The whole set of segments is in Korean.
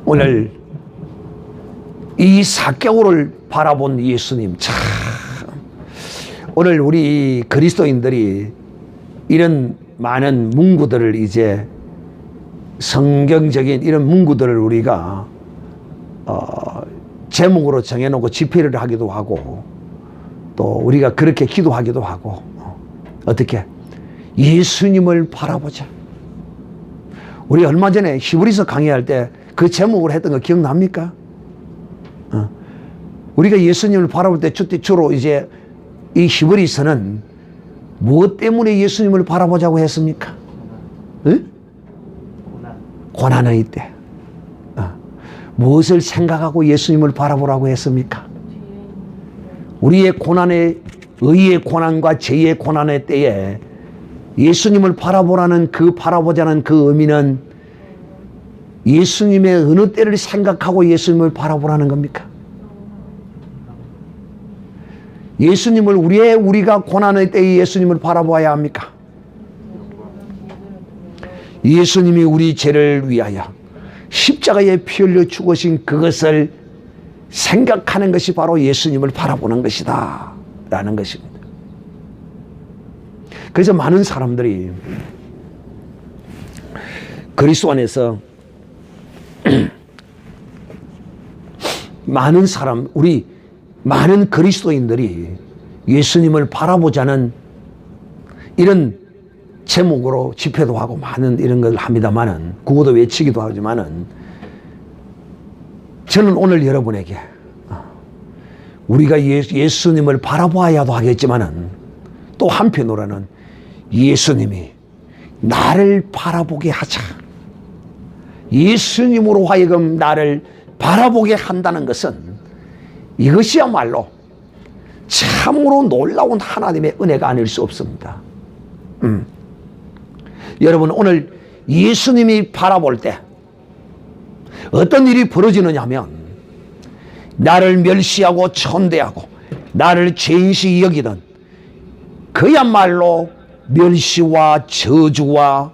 오늘 이 사개오를 바라본 예수님, 참 오늘 우리 그리스도인들이 이런 많은 문구들을 이제 성경적인 이런 문구들을 우리가 제목으로 정해놓고 집회를 하기도 하고 또 우리가 그렇게 기도하기도 하고 어떻게 예수님을 바라보자. 우리 얼마 전에 히브리서 강의할 때 그 제목으로 했던 거 기억납니까? 우리가 예수님을 바라볼 때 주로 이제 이 히브리서는 무엇 때문에 예수님을 바라보자고 했습니까? 응? 고난의 때. 무엇을 생각하고 예수님을 바라보라고 했습니까? 우리의 고난의, 의의 고난과 죄의 고난의 때에 예수님을 바라보라는 그 바라보자는 그 의미는 예수님의 어느 때를 생각하고 예수님을 바라보라는 겁니까? 예수님을 우리가 고난의 때에 예수님을 바라보아야 합니까? 예수님이 우리 죄를 위하여 십자가에 피 흘려 죽으신 그것을 생각하는 것이 바로 예수님을 바라보는 것이다 라는 것입니다. 그래서 많은 사람들이 그리스도 안에서 우리 많은 그리스도인들이 예수님을 바라보자는 이런 제목으로 집회도 하고 많은 이런 걸 합니다만은, 구호도 외치기도 하지만은, 저는 오늘 여러분에게 우리가 예수님을 바라보아야도 하겠지만은 또 한편으로는 예수님이 나를 바라보게 하자. 예수님으로 하여금 나를 바라보게 한다는 것은 이것이야말로 참으로 놀라운 하나님의 은혜가 아닐 수 없습니다. 여러분, 오늘 예수님이 바라볼 때 어떤 일이 벌어지느냐 하면, 나를 멸시하고 천대하고 나를 죄인시 여기던 그야말로 멸시와 저주와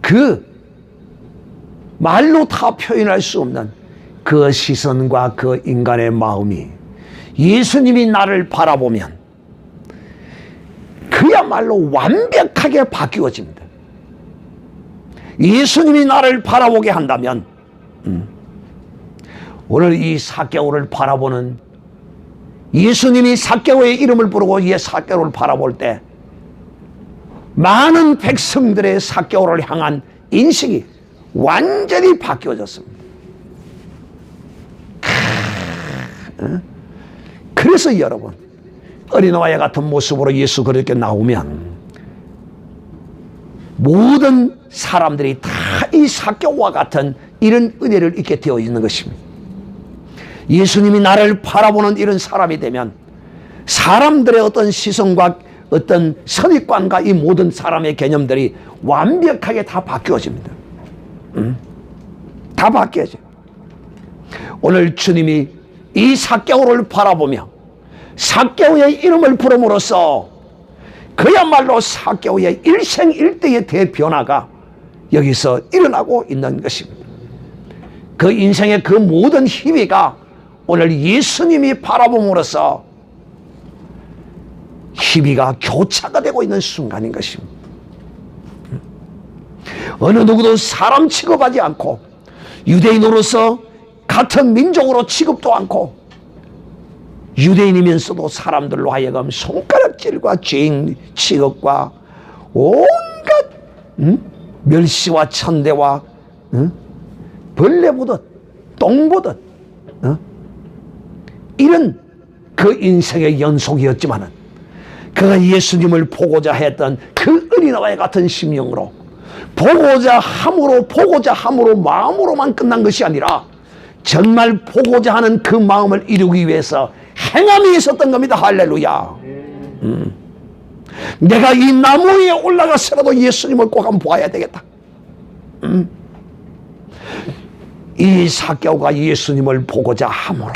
그 말로 다 표현할 수 없는 그 시선과 그 인간의 마음이 예수님이 나를 바라보면 그야말로 완벽하게 바뀌어집니다. 예수님이 나를 바라보게 한다면 오늘 이 사개오를 바라보는, 예수님이 사개오의 이름을 부르고 이 사개오를 바라볼 때 많은 백성들의 사개오를 향한 인식이 완전히 바뀌어졌습니다. 그래서 여러분, 어린아이와 같은 모습으로 예수 그렇게 나오면 모든 사람들이 다 이 사개오와 같은 이런 은혜를 잊게 되어 있는 것입니다. 예수님이 나를 바라보는 이런 사람이 되면 사람들의 어떤 시선과 어떤 선입관과 이 모든 사람의 개념들이 완벽하게 다 바뀌어집니다. 다 바뀌어져. 오늘 주님이 이 사개오를 바라보며 사개오의 이름을 부름으로써 그야말로 사개오의 일생일대의 대변화가 여기서 일어나고 있는 것입니다. 그 인생의 그 모든 희비가 오늘 예수님이 바라봄으로써 희비가 교차가 되고 있는 순간인 것입니다. 어느 누구도 사람 취급하지 않고 유대인으로서 같은 민족으로 취급도 않고 유대인이면서도 사람들로 하여금 손가락질과 죄인 취급과 온갖 멸시와 천대와 벌레 보듯 똥 보듯 이런 그 인생의 연속이었지만은 그가 예수님을 보고자 했던 그 어린아이와 같은 심령으로 보고자 함으로 마음으로만 끝난 것이 아니라 정말 보고자 하는 그 마음을 이루기 위해서 행함이 있었던 겁니다. 할렐루야. 내가 이 나무 위에 올라가서라도 예수님을 꼭 한번 보아야 되겠다. 이 사개오가 예수님을 보고자 함으로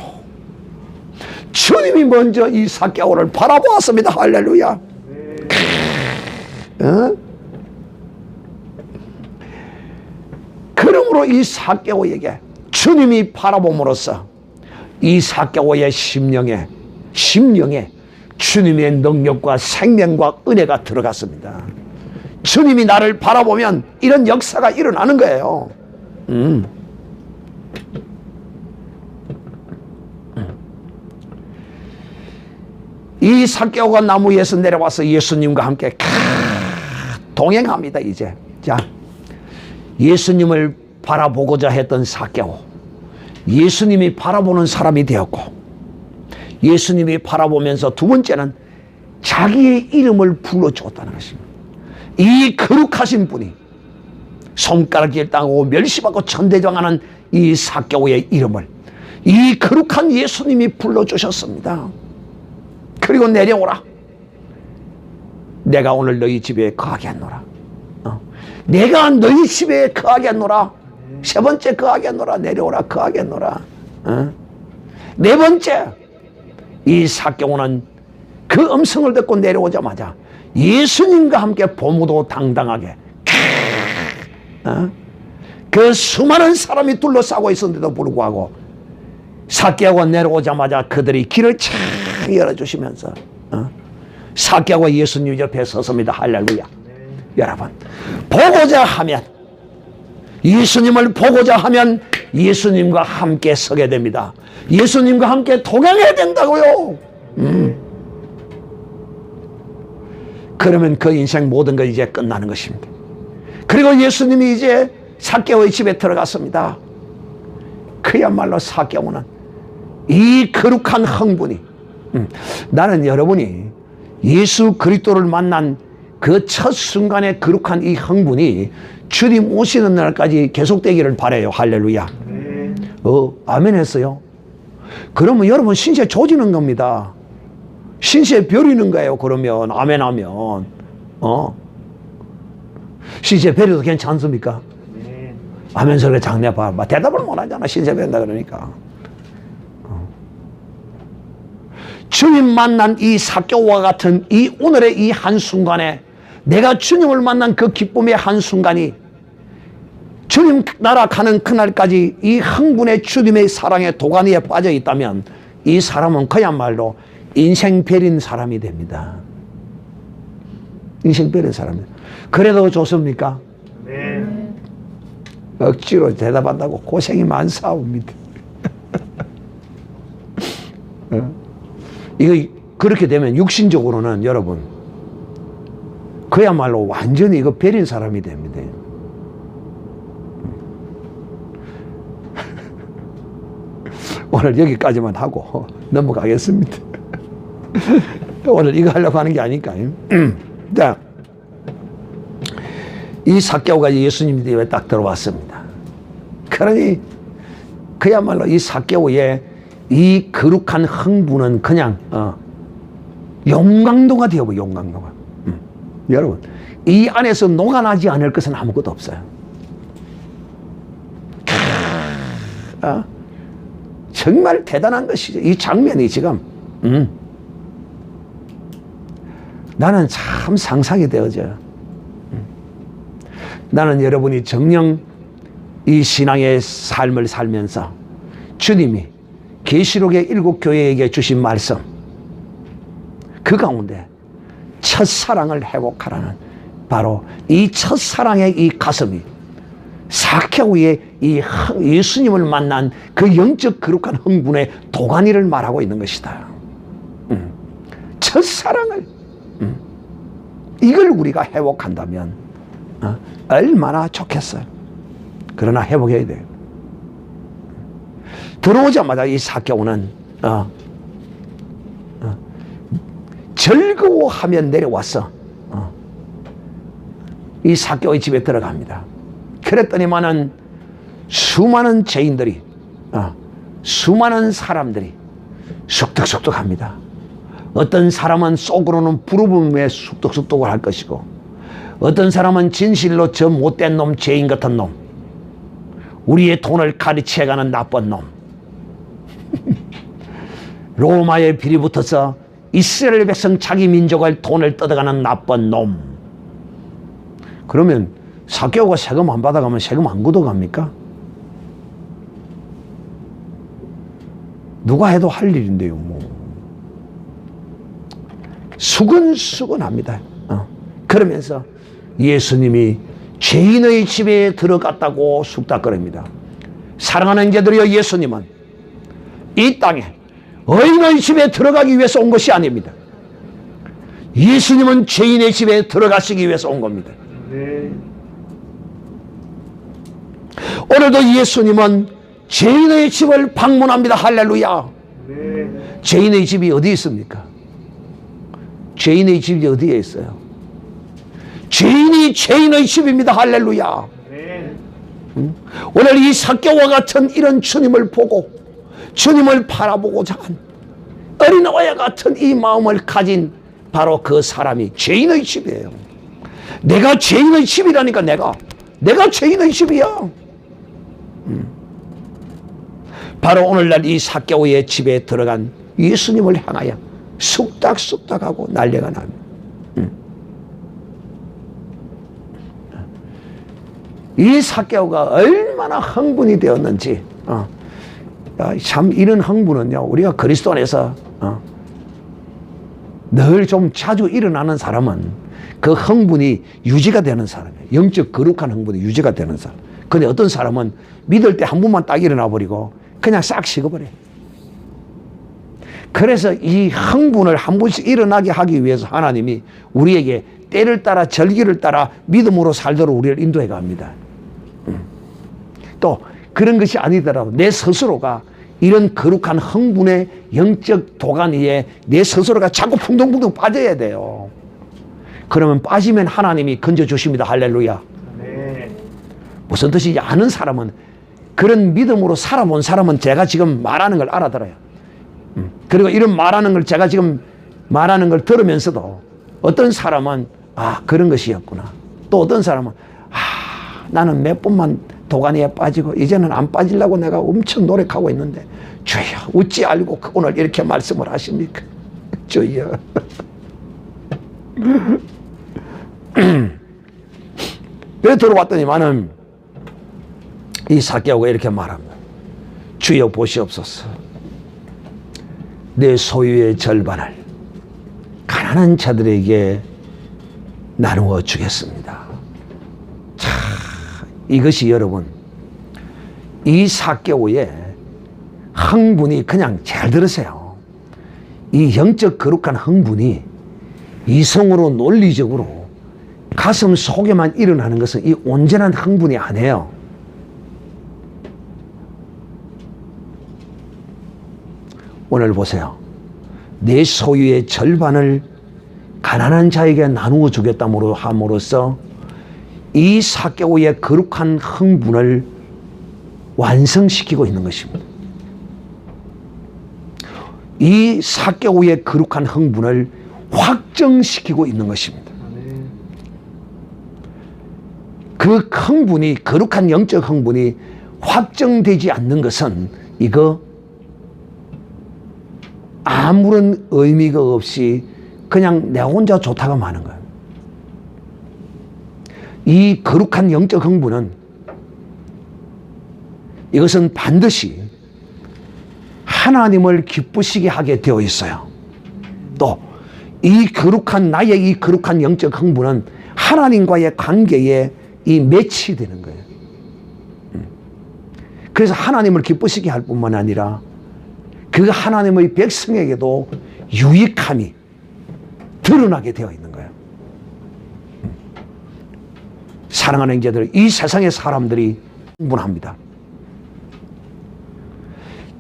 주님이 먼저 이 사개오를 바라보았습니다. 할렐루야. 그 그러므로 이 삭개오에게 주님이 바라봄으로써 이 삭개오의 심령에 주님의 능력과 생명과 은혜가 들어갔습니다. 주님이 나를 바라보면 이런 역사가 일어나는 거예요. 이 삭개오가 나무 위에서 내려와서 예수님과 함께 동행합니다. 이제 자, 예수님을 바라보고자 했던 삭개오, 예수님이 바라보는 사람이 되었고, 예수님이 바라보면서 두 번째는 자기의 이름을 불러주었다는 것입니다. 이 거룩하신 분이 손가락질 당하고 멸시받고 천대장하는 이 삭개오의 이름을 이 거룩한 예수님이 불러주셨습니다. 그리고 내려오라. 내가 오늘 너희 집에 거하게 하노라. 내가 너희 집에 거하게 하노라. 세 번째 거하게 하노라. 내려오라. 거하게 하노라. 네 번째, 이 삭개오는 그 음성을 듣고 내려오자마자 예수님과 함께 보무도 당당하게 그 수많은 사람이 둘러싸고 있었는데도 불구하고 삭개오가 내려오자마자 그들이 길을 착 열어주시면서 삭개오가 예수님 옆에 섰습니다. 할렐루야. 여러분, 보고자 하면, 예수님을 보고자 하면 예수님과 함께 서게 됩니다. 예수님과 함께 동행해야 된다고요. 그러면 그 인생 모든 것 이제 끝나는 것입니다. 그리고 예수님이 이제 삭개오의 집에 들어갔습니다. 그야말로 삭개오는 이 거룩한 흥분이, 나는 여러분이 예수 그리스도를 만난 그 첫 순간의 거룩한 이 흥분이 주님 오시는 날까지 계속되기를 바라요. 할렐루야. 아멘 했어요. 그러면 여러분 신세 조지는 겁니다. 신세 벼리는 거예요. 그러면 아멘 하면 신세 벼려도 괜찮습니까? 아멘 소리가 장내 봐. 대답을 못 하잖아. 신세 벼린다 그러니까. 주님 만난 이 삭개오와 같은 이 오늘의 이 한순간에, 내가 주님을 만난 그 기쁨의 한순간이 주님 나라 가는 그날까지 이 흥분의 주님의 사랑의 도가니에 빠져 있다면 이 사람은 그야말로 인생 베린 사람이 됩니다. 인생 베린 사람입니다. 그래도 좋습니까? 네. 억지로 대답한다고 고생이 많사옵니다. 이거 그렇게 되면 육신적으로는 여러분 그야말로 완전히 이거 베린 사람이 됩니다. 오늘 여기까지만 하고 넘어가겠습니다. 오늘 이거 하려고 하는 게 아니까요. 자, 이 삭개오가 예수님 뒤에 딱 들어왔습니다. 그러니 그야말로 이 삭개오의 이 거룩한 흥분은 그냥 용광도가 되어버려. 용광도가. 여러분, 이 안에서 녹아나지 않을 것은 아무것도 없어요. 정말 대단한 것이죠. 이 장면이 지금 나는 참 상상이 되어져요. 나는 여러분이 정녕 이 신앙의 삶을 살면서 주님이 계시록의 7교회에게 주신 말씀, 그 가운데 첫사랑을 회복하라는 바로 이 첫사랑의 이 가슴이 삭개오의 이 예수님을 만난 그 영적 거룩한 흥분의 도가니를 말하고 있는 것이다. 첫사랑을 이걸 우리가 회복한다면 얼마나 좋겠어요. 그러나 회복해야 돼요. 들어오자마자 이 삭개오는 즐거워하며 내려와서 이 삭개오의 집에 들어갑니다. 그랬더니만은 수많은 죄인들이 수많은 사람들이 쑥덕쑥덕합니다. 어떤 사람은 속으로는 부르짖으며 쑥덕쑥덕을 할 것이고, 어떤 사람은 진실로 저 못된 놈, 죄인 같은 놈, 우리의 돈을 가르치어가는 나쁜 놈, 로마의 비리 붙어서 이스라엘 백성 자기 민족을 돈을 뜯어가는 나쁜 놈. 그러면 삭개오가 세금 안 받아가면 세금 안 걷어갑니까? 누가 해도 할 일인데요, 뭐. 수근수근합니다. 그러면서 예수님이 죄인의 집에 들어갔다고 숙닥거립니다. 사랑하는 자들이여, 예수님은 이 땅에 의인의 집에 들어가기 위해서 온 것이 아닙니다. 예수님은 죄인의 집에 들어가시기 위해서 온 겁니다. 네. 오늘도 예수님은 죄인의 집을 방문합니다. 할렐루야. 네. 죄인의 집이 어디 있습니까? 죄인의 집이 어디에 있어요? 죄인이 죄인의 집입니다. 할렐루야. 네. 오늘 이 삭개오와 같은 이런 주님을 보고 주님을 바라보고자 한 어린아이와 같은 이 마음을 가진 바로 그 사람이 죄인의 집이에요. 내가 죄인의 집이라니까. 내가 죄인의 집이야. 바로 오늘날 이 삭개오의 집에 들어간 예수님을 향하여 쑥닥쑥닥하고 난리가 납니다. 이 삭개오가 얼마나 흥분이 되었는지. 참 이런 흥분은요, 우리가 그리스도 안에서 늘 좀 자주 일어나는 사람은 그 흥분이 유지가 되는 사람이에요. 영적 거룩한 흥분이 유지가 되는 사람. 근데 어떤 사람은 믿을 때 한 번만 딱 일어나 버리고 그냥 싹 식어버려요. 그래서 이 흥분을 한 번씩 일어나게 하기 위해서 하나님이 우리에게 때를 따라 절기를 따라 믿음으로 살도록 우리를 인도해 갑니다. 또 그런 것이 아니더라도 내 스스로가 이런 거룩한 흥분의 영적 도가니에 내 스스로가 자꾸 풍덩풍덩 빠져야 돼요. 그러면 빠지면 하나님이 건져주십니다. 할렐루야. 네. 무슨 뜻인지 아는 사람은, 그런 믿음으로 살아본 사람은 제가 지금 말하는 걸 알아들어요. 그리고 이런 말하는 걸 제가 지금 말하는 걸 들으면서도 어떤 사람은 그런 것이었구나. 또 어떤 사람은 나는 몇 번만 도가니에 빠지고 이제는 안 빠지려고 내가 엄청 노력하고 있는데 주여 어찌 알고 오늘 이렇게 말씀을 하십니까? 주여. 그래 들어왔더니만은 이 삭개오가 이렇게 말합니다. 주여 보시옵소서. 내 소유의 절반을 가난한 자들에게 나누어 주겠습니다. 자, 이것이 여러분, 이 삭개오의 흥분이, 그냥 잘 들으세요. 이 영적 거룩한 흥분이 이성으로 논리적으로 가슴 속에만 일어나는 것은 이 온전한 흥분이 아니에요. 오늘 보세요. 내 소유의 절반을 가난한 자에게 나누어 주겠다므로 함으로써 이 삭개오의 거룩한 흥분을 완성시키고 있는 것입니다. 이 삭개오의 거룩한 흥분을 확정시키고 있는 것입니다. 그 흥분이, 거룩한 영적 흥분이 확정되지 않는 것은 이거 아무런 의미가 없이 그냥 내 혼자 좋다가 마는 거예요. 이 거룩한 영적 흥분은, 이것은 반드시 하나님을 기쁘시게 하게 되어 있어요. 또 이 거룩한, 나의 이 거룩한 영적 흥분은 하나님과의 관계에 이 매치되는 거예요. 그래서 하나님을 기쁘시게 할 뿐만 아니라 그 하나님의 백성에게도 유익함이 드러나게 되어 있는 거예요. 사랑하는 자들, 이 세상의 사람들이 흥분합니다.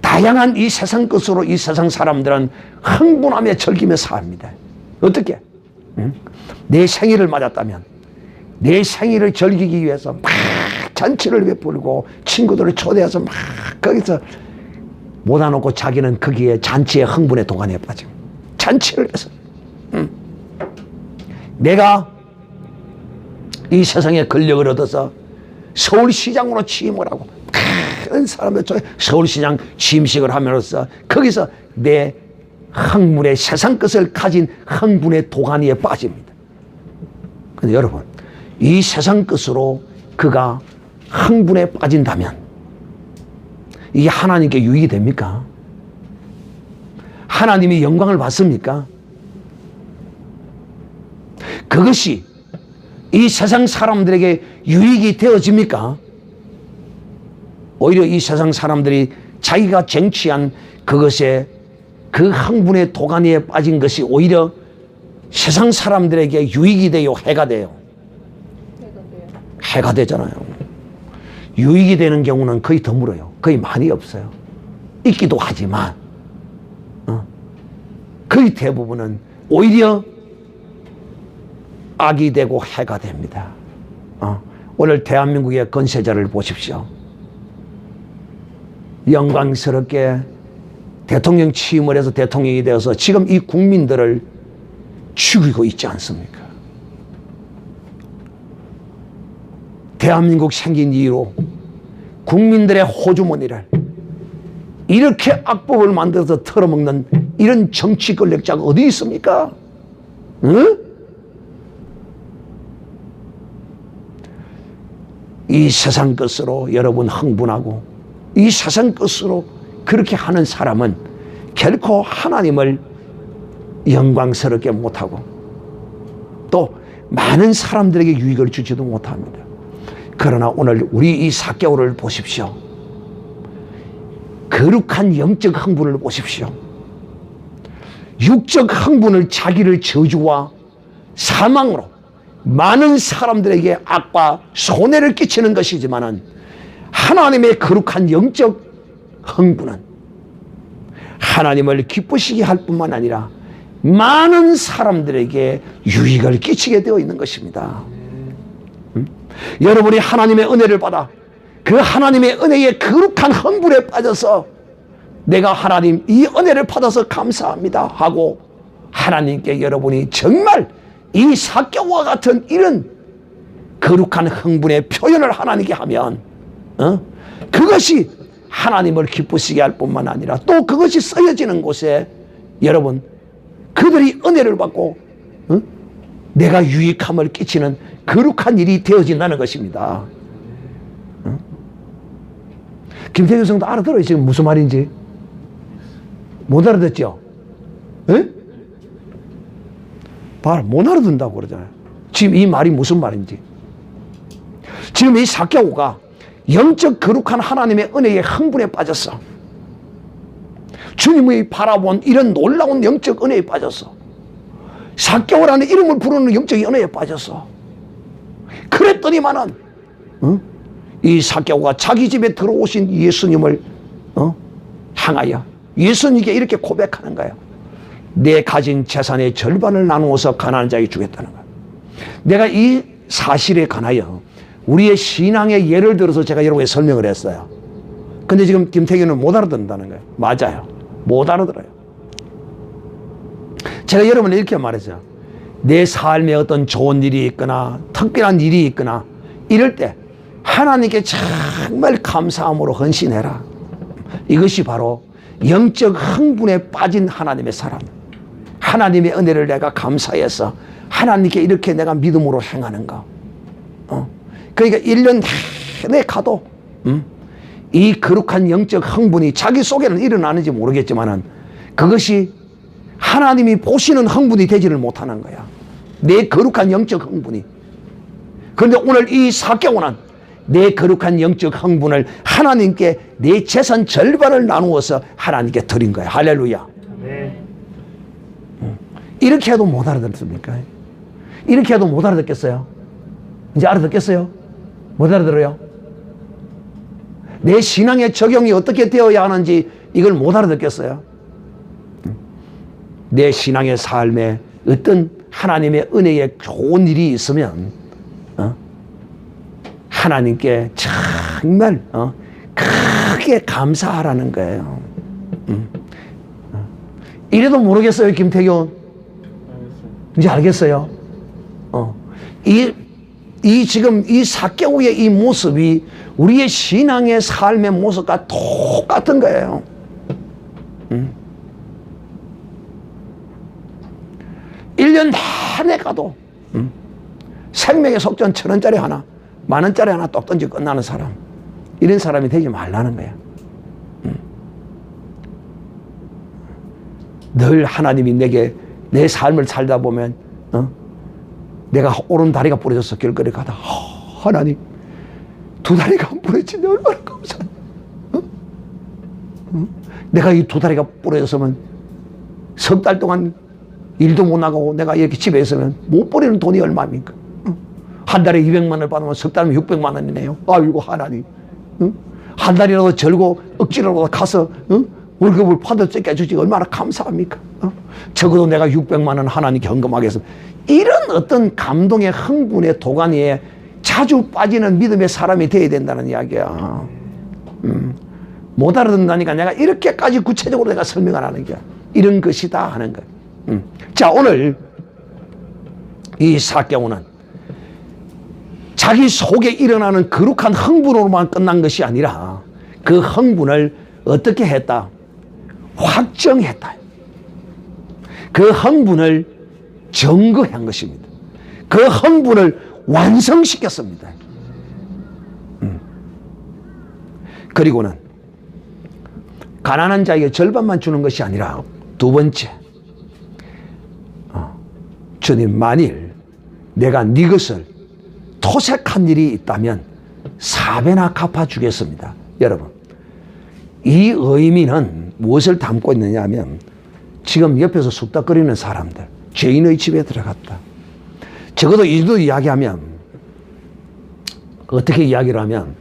다양한 이 세상 것으로 이 세상 사람들은 흥분하며 즐기며 삽니다. 어떻게? 내 생일을 맞았다면 내 생일을 즐기기 위해서 막 잔치를 베풀고 친구들을 초대해서 막 거기서 모아놓고 자기는 거기에 잔치의 흥분에 도가니에 빠져. 잔치를 해서 내가 이 세상에 권력을 얻어서 서울시장으로 취임을 하고 큰 사람들 서울시장 취임식을 함으로써 거기서 내 흥분의, 세상 것을 가진 흥분의 도가니에 빠집니다. 근데 여러분, 이 세상 것으로 그가 흥분에 빠진다면 이게 하나님께 유익이 됩니까? 하나님이 영광을 받습니까? 그것이 이 세상 사람들에게 유익이 되어집니까? 오히려 이 세상 사람들이 자기가 쟁취한 그것에 그 흥분의 도가니에 빠진 것이 오히려 세상 사람들에게 유익이 돼요, 해가 돼요? 해가 되잖아요. 유익이 되는 경우는 거의 드물어요. 거의 많이 없어요. 있기도 하지만 거의 대부분은 오히려 악이 되고 해가 됩니다. 오늘 대한민국의 건세자를 보십시오. 영광스럽게 대통령 취임을 해서 대통령이 되어서 지금 이 국민들을 죽이고 있지 않습니까? 대한민국 생긴 이후로 국민들의 호주머니를 이렇게 악법을 만들어서 털어먹는 이런 정치 권력자가 어디 있습니까? 응? 이 세상 것으로 여러분 흥분하고 이 세상 것으로 그렇게 하는 사람은 결코 하나님을 영광스럽게 못하고 또 많은 사람들에게 유익을 주지도 못합니다. 그러나 오늘 우리 이 사개오를 보십시오. 거룩한 영적 흥분을 보십시오. 육적 흥분을 자기를 저주와 사망으로 많은 사람들에게 악과 손해를 끼치는 것이지만은 하나님의 거룩한 영적 흥분은 하나님을 기쁘시게 할 뿐만 아니라 많은 사람들에게 유익을 끼치게 되어 있는 것입니다. 여러분이 하나님의 은혜를 받아 그 하나님의 은혜의 거룩한 흥분에 빠져서 내가 하나님 이 은혜를 받아서 감사합니다 하고 하나님께 여러분이 정말 이 사개오와 같은 이런 거룩한 흥분의 표현을 하나님께 하면 그것이 하나님을 기쁘시게 할 뿐만 아니라 또 그것이 쓰여지는 곳에 여러분 그들이 은혜를 받고 내가 유익함을 끼치는 거룩한 일이 되어진다는 것입니다. 김태균 성도 알아들어요? 지금 무슨 말인지? 못 알아듣죠? 에? 봐라, 못 알아듣는다고 그러잖아요. 지금 이 말이 무슨 말인지. 지금 이 사개오가 영적 거룩한 하나님의 은혜의 흥분에 빠졌어. 주님의 바라본 이런 놀라운 영적 은혜에 빠졌어. 사개오라는 이름을 부르는 영적 은혜에 빠졌어. 그랬더니만은 이 사개오가 자기 집에 들어오신 예수님을 향하여 예수님께 이렇게 고백하는 거예요. 내 가진 재산의 절반을 나누어서 가난한 자에게 주겠다는 거예요. 내가 이 사실에 관하여 우리의 신앙의 예를 들어서 제가 여러분에게 설명을 했어요. 근데 지금 김태균은 못 알아듣는다는 거예요. 맞아요. 못 알아들어요. 제가 여러분에게 이렇게 말했어요. 내 삶에 어떤 좋은 일이 있거나 특별한 일이 있거나 이럴 때 하나님께 정말 감사함으로 헌신해라. 이것이 바로 영적 흥분에 빠진 하나님의 사람. 하나님의 은혜를 내가 감사해서 하나님께 이렇게 내가 믿음으로 행하는 거. 그러니까 1년 내내 가도 이 거룩한 영적 흥분이 자기 속에는 일어나는지 모르겠지만은 그것이 하나님이 보시는 흥분이 되지를 못하는 거야. 내 거룩한 영적 흥분이. 그런데 오늘 이 사개오는 내 거룩한 영적 흥분을 하나님께 내 재산 절반을 나누어서 하나님께 드린 거야. 할렐루야. 네. 이렇게 해도 못 알아듣습니까? 이렇게 해도 못 알아듣겠어요? 이제 알아듣겠어요? 못 알아들어요? 내 신앙의 적용이 어떻게 되어야 하는지 이걸 못 알아듣겠어요? 내 신앙의 삶에 어떤 하나님의 은혜의 좋은 일이 있으면 하나님께 정말 크게 감사하라는 거예요. 이래도 모르겠어요, 김태균? 이제 알겠어요? 지금 이 사개오의 이 모습이 우리의 신앙의 삶의 모습과 똑같은 거예요. 1년 내내 가도 생명의 속전 1,000원짜리 하나, 10,000원짜리 하나 똑 던지고 끝나는 사람, 이런 사람이 되지 말라는 거야. 늘 하나님이 내게 내 삶을 살다 보면 내가 오른 다리가 부러져서 길거리 가다 하나님 두 다리가 안 부러지는데 얼마나 감사해. 내가 이 두 다리가 부러졌으면 석 달 동안 일도 못 나가고 내가 이렇게 집에 있으면 못 버리는 돈이 얼마입니까? 한 달에 200만 원을 받으면 석 달이면 600만 원이네요. 아이고 하나님, 한 달이라도 절고 억지로라도 가서 월급을 받을 수 있게 해주지 얼마나 감사합니까? 적어도 내가 600만 원 하나님께 헌금하겠습니다. 이런 어떤 감동의 흥분의 도가니에 자주 빠지는 믿음의 사람이 되어야 된다는 이야기야. 못 알아듣는다니까 내가 이렇게까지 구체적으로 내가 설명을 하는 거야. 이런 것이다 하는 거야. 자, 오늘 이 사개오는 자기 속에 일어나는 거룩한 흥분으로만 끝난 것이 아니라 그 흥분을 어떻게 했다? 확정했다. 그 흥분을 증거한 것입니다. 그 흥분을 완성시켰습니다. 그리고는 가난한 자에게 절반만 주는 것이 아니라 두 번째, 주님 만일 내가 네 것을 토색한 일이 있다면 4배나 갚아주겠습니다. 여러분, 이 의미는 무엇을 담고 있느냐 하면 지금 옆에서 숙닥거리는 사람들, 죄인의 집에 들어갔다. 적어도 이도 이야기하면 어떻게 이야기를 하면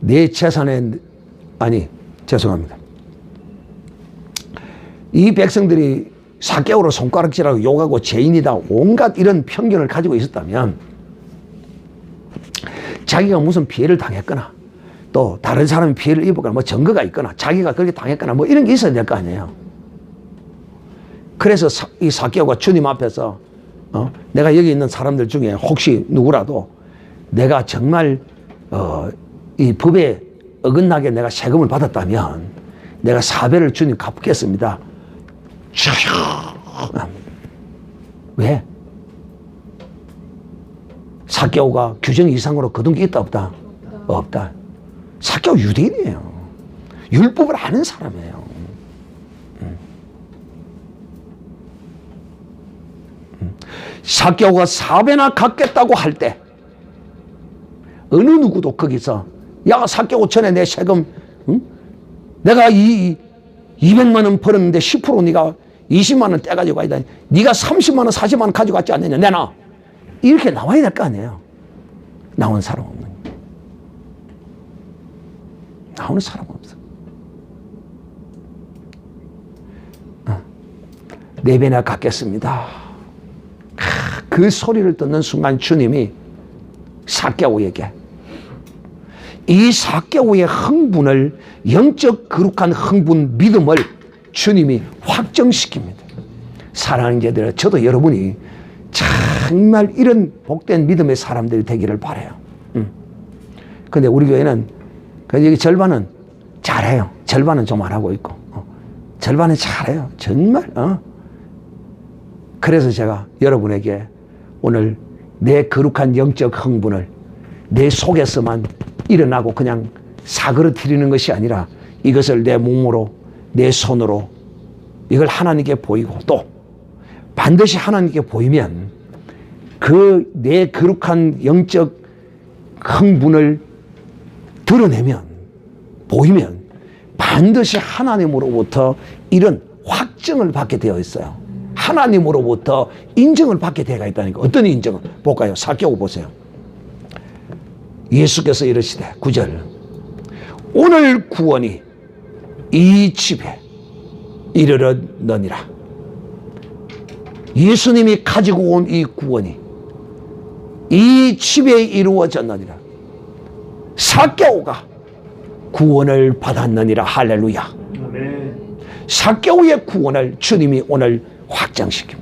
내 재산에 죄송합니다. 이 백성들이 사개오로 손가락질하고 욕하고 죄인이다 온갖 이런 편견을 가지고 있었다면 자기가 무슨 피해를 당했거나 또 다른 사람이 피해를 입었거나 뭐 증거가 있거나 자기가 그렇게 당했거나 뭐 이런 게 있어야 될 거 아니에요. 그래서 이 사개오가 주님 앞에서 내가 여기 있는 사람들 중에 혹시 누구라도 내가 정말 이 법에 어긋나게 내가 세금을 받았다면 내가 4배를 주님 갚겠습니다. 왜? 사개오가 규정 이상으로 거둔 게 있다 없다? 없다. 사개오 유대인이에요. 율법을 아는 사람이에요. 사개오가 4배나 갚겠다고 할 때 어느 누구도 거기서 야 사개오 전에 내 세금 내가 200만 원 벌었는데 10% 네가 20만 원 떼가지고 가야 네가 30만 원 40만 원 가져갔지 않느냐 내놔 이렇게 나와야 될 거 아니에요. 나온 사람 없는 나오는 사람 없어. 4배나 갚겠습니다. 그 소리를 듣는 순간 주님이 사개오에게 이 사개오의 흥분을 영적 거룩한 흥분 믿음을 주님이 확정시킵니다. 사랑하는 자들, 저도 여러분이 정말 이런 복된 믿음의 사람들이 되기를 바라요. 근데 우리 교회는 여기 절반은 잘해요. 절반은 좀 안 하고 있고 절반은 잘해요. 정말 그래서 제가 여러분에게 오늘 내 거룩한 영적 흥분을 내 속에서만 일어나고 그냥 사그러 드리는 것이 아니라 이것을 내 몸으로 내 손으로 이걸 하나님께 보이고 또 반드시 하나님께 보이면 그 내 거룩한 영적 흥분을 드러내면 보이면 반드시 하나님으로부터 이런 확증을 받게 되어 있어요. 하나님으로부터 인정을 받게 되어 있다니까. 어떤 인정을 볼까요? 사개오 보세요. 예수께서 이르시되 9절 오늘 구원이 이 집에 이르렀느니라. 예수님이 가지고 온 이 구원이 이 집에 이루어졌느니라. 사개오가 구원을 받았느니라. 할렐루야. 아멘. 사개오의 구원을 주님이 오늘 확정시킵니다.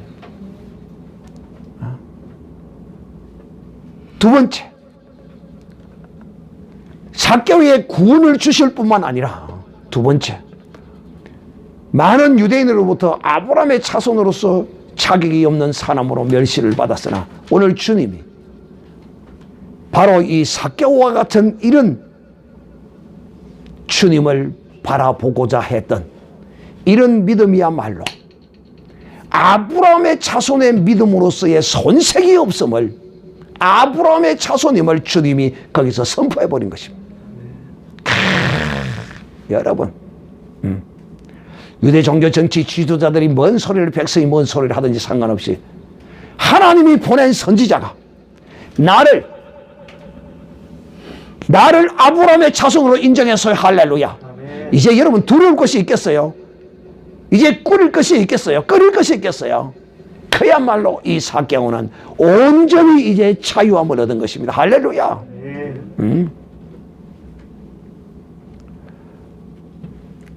두 번째, 사개오의 구원을 주실 뿐만 아니라 두 번째, 많은 유대인으로부터 아브라함의 자손으로서 자격이 없는 사람으로 멸시를 받았으나 오늘 주님이 바로 이 삭개오와 같은 이런 주님을 바라보고자 했던 이런 믿음이야말로 아브라함의 자손의 믿음으로서의 손색이 없음을, 아브라함의 자손임을 주님이 거기서 선포해버린 것입니다. 여러분, 유대 종교 정치 지도자들이 뭔 소리를, 백성이 뭔 소리를 하든지 상관없이 하나님이 보낸 선지자가 나를 아브라함의 자손으로 인정했어요. 할렐루야. 아멘. 이제 여러분 두려울 것이 있겠어요? 이제 끓일 것이 있겠어요? 끓일 것이 있겠어요? 그야말로 이 삭개오는 온전히 이제 자유함을 얻은 것입니다. 할렐루야.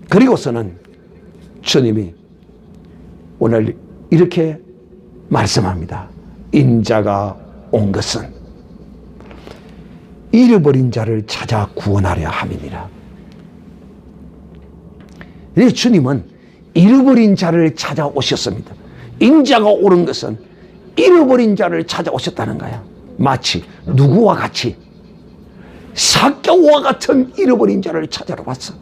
그리고서는 주님이 오늘 이렇게 말씀합니다. 인자가 온 것은 잃어버린 자를 찾아 구원하려 함이니라. 주님은 잃어버린 자를 찾아오셨습니다. 인자가 오른 것은 잃어버린 자를 찾아오셨다는 거야. 마치 누구와 같이? 삭개오와 같은 잃어버린 자를 찾아러 왔어.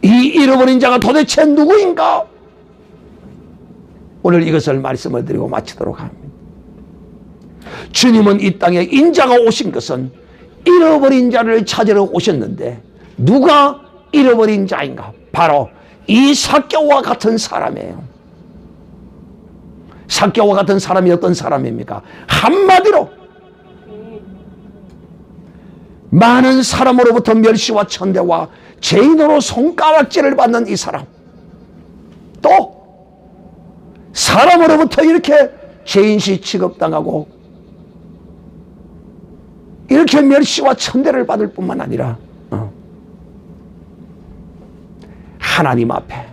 이 잃어버린 자가 도대체 누구인가? 오늘 이것을 말씀을 드리고 마치도록 합니다. 주님은 이 땅에 인자가 오신 것은 잃어버린 자를 찾으러 오셨는데 누가 잃어버린 자인가? 바로 이 삭개오와 같은 사람이에요. 삭개오와 같은 사람이 어떤 사람입니까? 한마디로 많은 사람으로부터 멸시와 천대와 죄인으로 손가락질을 받는 이 사람, 또 사람으로부터 이렇게 죄인시 취급당하고 이렇게 멸시와 천대를 받을 뿐만 아니라 하나님 앞에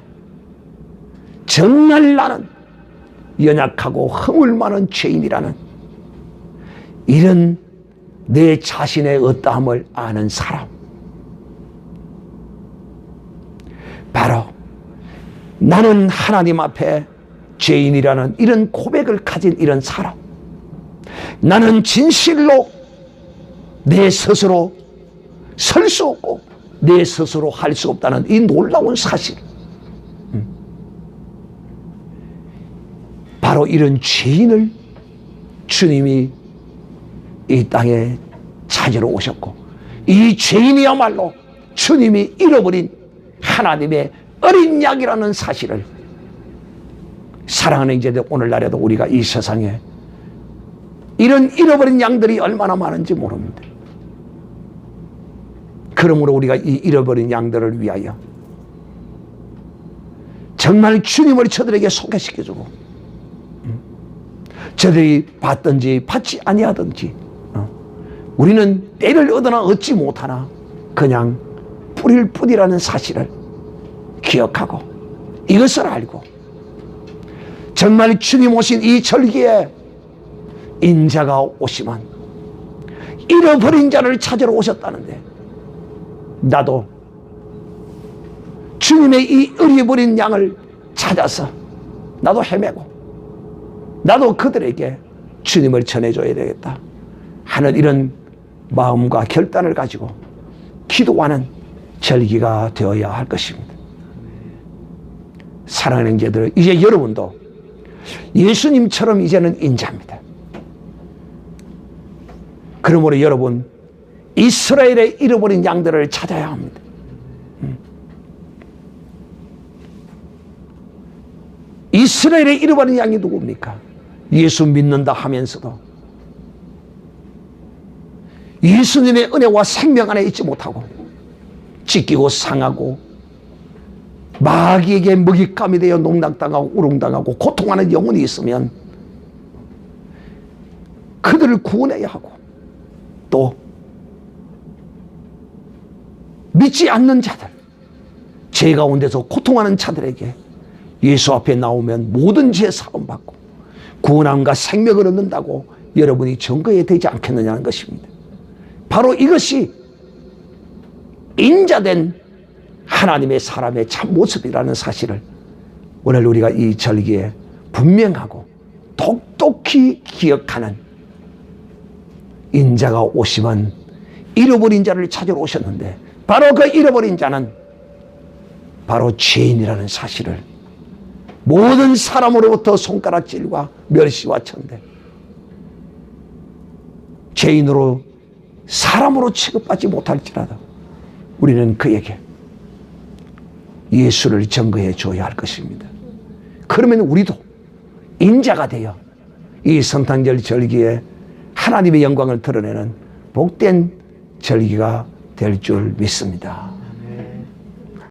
정말 나는 연약하고 허물 많은 죄인이라는 이런 내 자신의 어떠함을 아는 사람, 바로 나는 하나님 앞에 죄인이라는 이런 고백을 가진 이런 사람, 나는 진실로 내 스스로 설 수 없고 내 스스로 할 수 없다는 이 놀라운 사실, 바로 이런 죄인을 주님이 이 땅에 찾으러 오셨고, 이 죄인이야말로 주님이 잃어버린 하나님의 어린 양이라는 사실을 사랑하는 이제들 오늘날에도 우리가 이 세상에 이런 잃어버린 양들이 얼마나 많은지 모릅니다. 그러므로 우리가 이 잃어버린 양들을 위하여 정말 주님을 저들에게 소개시켜주고, 저들이 받든지 받지 아니하든지 우리는 때를 얻으나 얻지 못하나 그냥 뿌릴 뿐이라는 사실을 기억하고 이것을 알고, 정말 주님 오신 이 절기에 인자가 오시면 잃어버린 자를 찾으러 오셨다는데, 나도 주님의 이 잃어버린 양을 찾아서 나도 헤매고 나도 그들에게 주님을 전해줘야 되겠다 하는 이런 마음과 결단을 가지고 기도하는 절기가 되어야 할 것입니다. 사랑하는 형제들, 이제 여러분도 예수님처럼 이제는 인자입니다. 그러므로 여러분, 이스라엘의 잃어버린 양들을 찾아야 합니다. 이스라엘의 잃어버린 양이 누굽니까? 예수 믿는다 하면서도 예수님의 은혜와 생명 안에 있지 못하고 찢기고 상하고 마귀에게 먹잇감이 되어 농락당하고 우롱당하고 고통하는 영혼이 있으면 그들을 구원해야 하고, 또 믿지 않는 자들, 죄 가운데서 고통하는 자들에게 예수 앞에 나오면 모든 죄 사함받고 구원함과 생명을 얻는다고 여러분이 증거해야 되지 않겠느냐는 것입니다. 바로 이것이 인자된 하나님의 사람의 참 모습이라는 사실을 오늘 우리가 이 절기에 분명하고 똑똑히 기억하는 인자가 오시면 잃어버린 자를 찾으러 오셨는데, 바로 그 잃어버린 자는 바로 죄인이라는 사실을 모든 사람으로부터 손가락질과 멸시와 천대, 죄인으로 사람으로 취급받지 못할지라도 우리는 그에게 예수를 증거해 줘야 할 것입니다. 그러면 우리도 인자가 되어 이 성탄절 절기에 하나님의 영광을 드러내는 복된 절기가 될 줄 믿습니다.